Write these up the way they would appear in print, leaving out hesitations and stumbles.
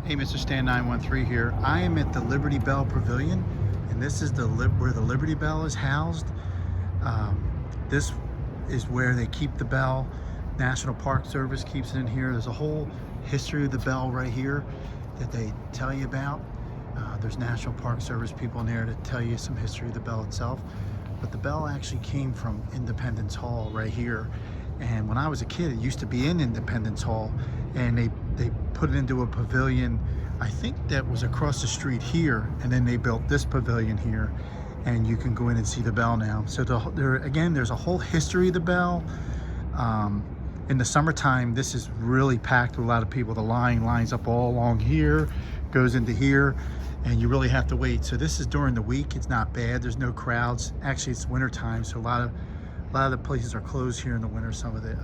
Hey, Mr. Stan 913 here. I am at the Liberty Bell Pavilion, and this is where the Liberty Bell is housed. This is where they keep the bell. National Park Service keeps it in here. There's a whole history of the bell right here that they tell you about. There's National Park Service people in there to tell you some history of the bell itself. But the bell actually came from Independence Hall right here. And when I was a kid, it used to be in Independence Hall, and they put it into a pavilion, I think that was across the street here, and then they built this pavilion here, and you can go in and see the bell now. So again, there's a whole history of the bell. In the summertime, this is really packed with a lot of people. The line lines up all along here, goes into here, and you really have to wait. So this is during the week. It's not bad. There's no crowds. Actually, it's winter time, so a lot of the places are closed here in the winter, some of the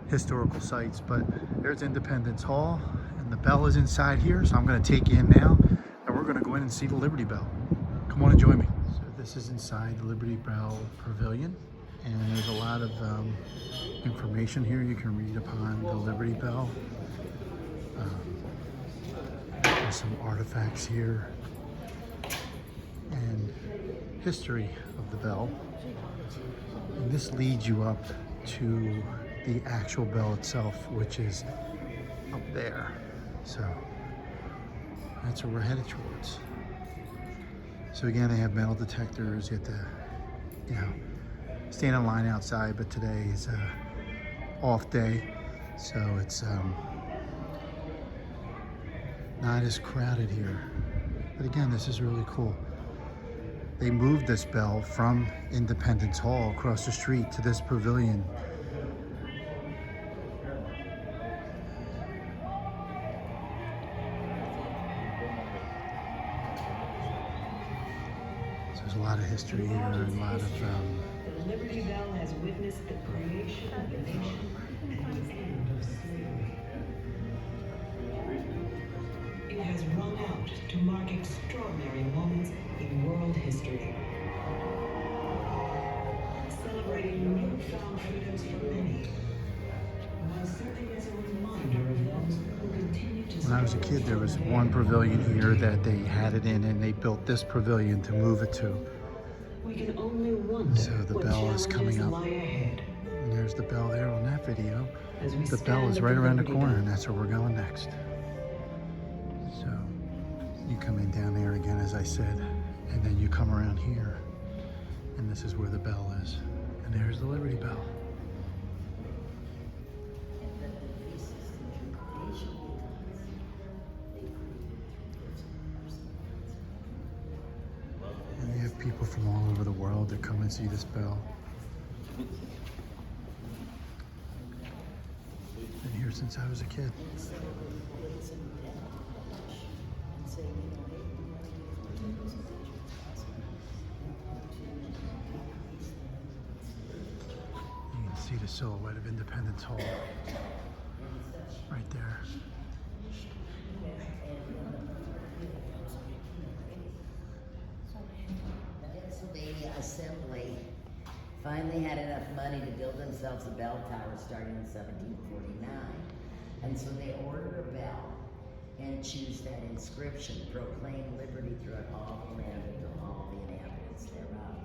historical sites. But there's Independence Hall, and the bell is inside here, so I'm going to take you in now, and we're going to go in and see the Liberty Bell. Come on and join me. So this is inside the Liberty Bell Pavilion, and there's a lot of information here you can read upon the Liberty Bell. There's some artifacts here and history of the bell. And this leads you up to the actual bell itself, which is up there. So that's where we're headed towards. So again, they have metal detectors. You have to, stand in line outside, but today is a off day, so it's not as crowded here. But again, this is really cool. They moved this bell from Independence Hall across the street to this pavilion. So there's a lot of history here and a lot of The Liberty Bell has witnessed the creation of the nation and the end of slavery. It has rung out to mark extraordinary moments in world history, celebrating newfound freedoms for many, while serving as a reminder of those who continue to. When I was a kid, there was one pavilion here that they had it in, and they built this pavilion to move it to. We can only wonder. So the bell is coming up. And there's the bell there on that video. The bell is right around the corner, and that's where we're going next. So you come in down there again, as I said, and then you come around here, and this is where the bell is. And there's the Liberty Bell. And you have people from all over the world that come and see this bell. Been here since I was a kid. You can see the silhouette of Independence Hall right there. The Pennsylvania Assembly finally had enough money to build themselves a bell tower starting in 1749. And so they ordered a bell and choose that inscription, proclaim liberty throughout all the land and to all the inhabitants thereof.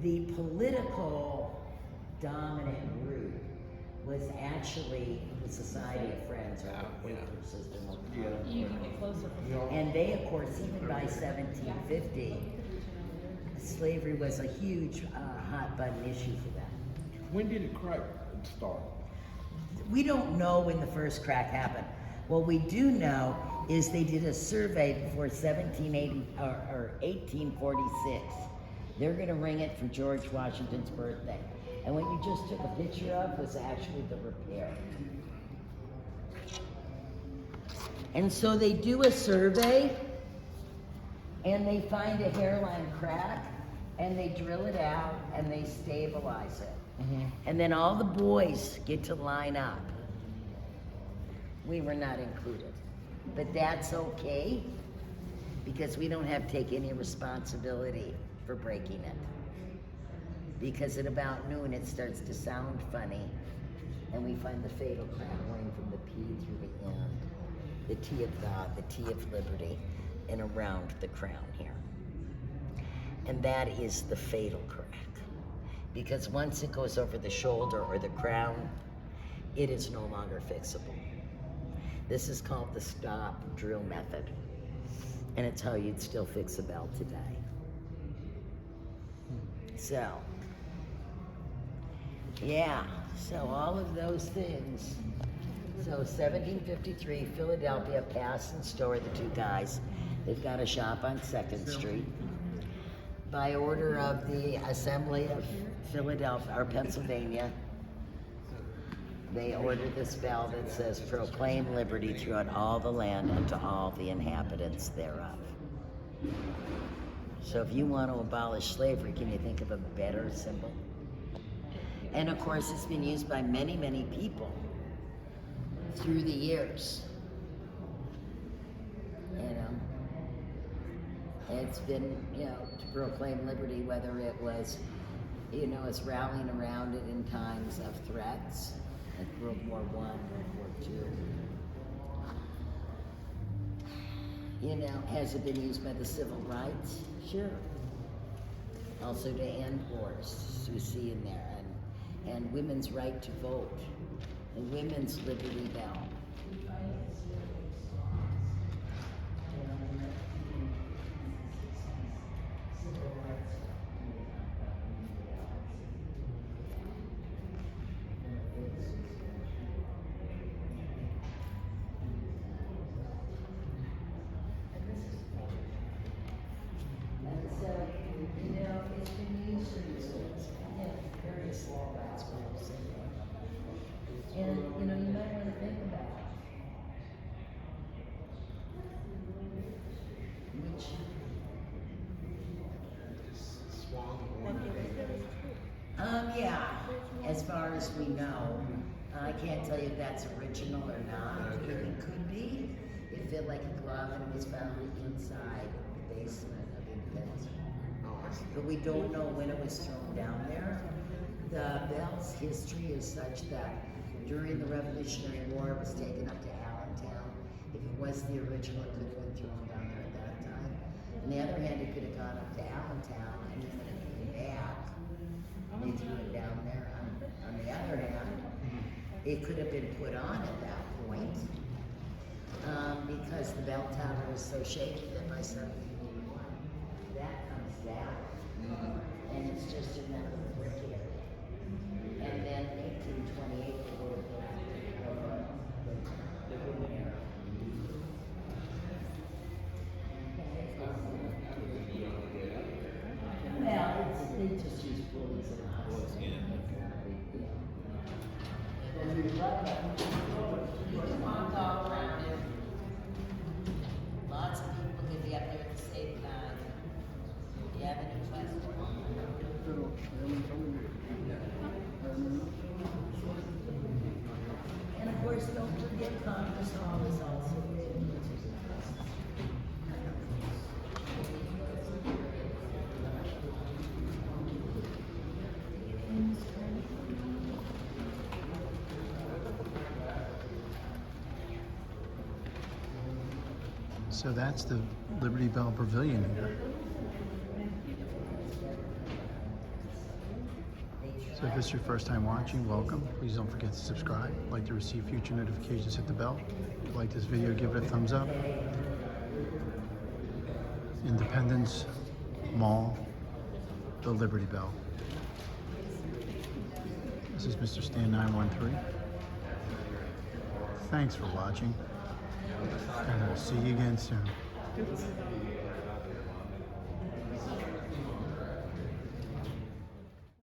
The political dominant group was actually the Society of Friends, or the Quaker system of And they, of course, even by 1750, slavery was a huge hot button issue for them. When did the crack start? We don't know when the first crack happened. What we do know is they did a survey before 1780 or 1846. They're going to ring it for George Washington's birthday. And what you just took a picture of was actually the repair. And so they do a survey, and they find a hairline crack, and they drill it out, and they stabilize it. And then all the boys get to line up. We were not included. But that's okay, because we don't have to take any responsibility for breaking it. Because at about noon it starts to sound funny, and we find the fatal crack going from the P through the end. the T of God, the T of liberty, and around the crown here. And that is the fatal crack. Because once it goes over the shoulder or the crown, it is no longer fixable. This is called the stop drill method. And it's how you'd still fix a bell today. So, yeah, so all of those things. So 1753, Philadelphia, Pass and Store, the two guys. They've got a shop on 2nd Street. By order of the Assembly of Philadelphia, or Pennsylvania, they ordered this bell that says, "Proclaim liberty throughout all the land and to all the inhabitants thereof." So if you want to abolish slavery, can you think of a better symbol? And of course, it's been used by many, many people through the years. You know, it's been, you know, to proclaim liberty, whether it was, you know, it's rallying around it in times of threats, like World War I, World War II. You know, has it been used by the civil rights? Sure. Also to end wars, we see in there, and women's right to vote, and women's Liberty Bell. And so, you know, it's been used in various civil rights groups. And, you know, you might want to think about which. Yeah, as far as we know. I can't tell you if that's original or not. It could be. It felt like a glove and it was found inside the basement of Independence. But we don't know when it was thrown down there. The bell's history is such that during the Revolutionary War, it was taken up to Allentown. If it was the original, it could have been thrown down there at that time. On the other hand, it could have gone up to Allentown and then when it came back, they threw it down there. On the other hand, it could have been put on at that point because the bell tower was so shaky that by 1781, that comes down. And it's just another brick area. And then 1828, they would have built the room area. Well, they just use pulleys and houses. You can walk all around it. Lots of people could be up there at the same time. Do you have any questions? And of course, don't forget Congress Hall is also there. So that's the Liberty Bell Pavilion here. So if this is your first time watching, welcome. Please don't forget to subscribe. If you'd like to receive future notifications, hit the bell. If you like this video, give it a thumbs up. Independence Mall, the Liberty Bell. This is Mr. Stan 913. Thanks for watching, and I'll see you again soon.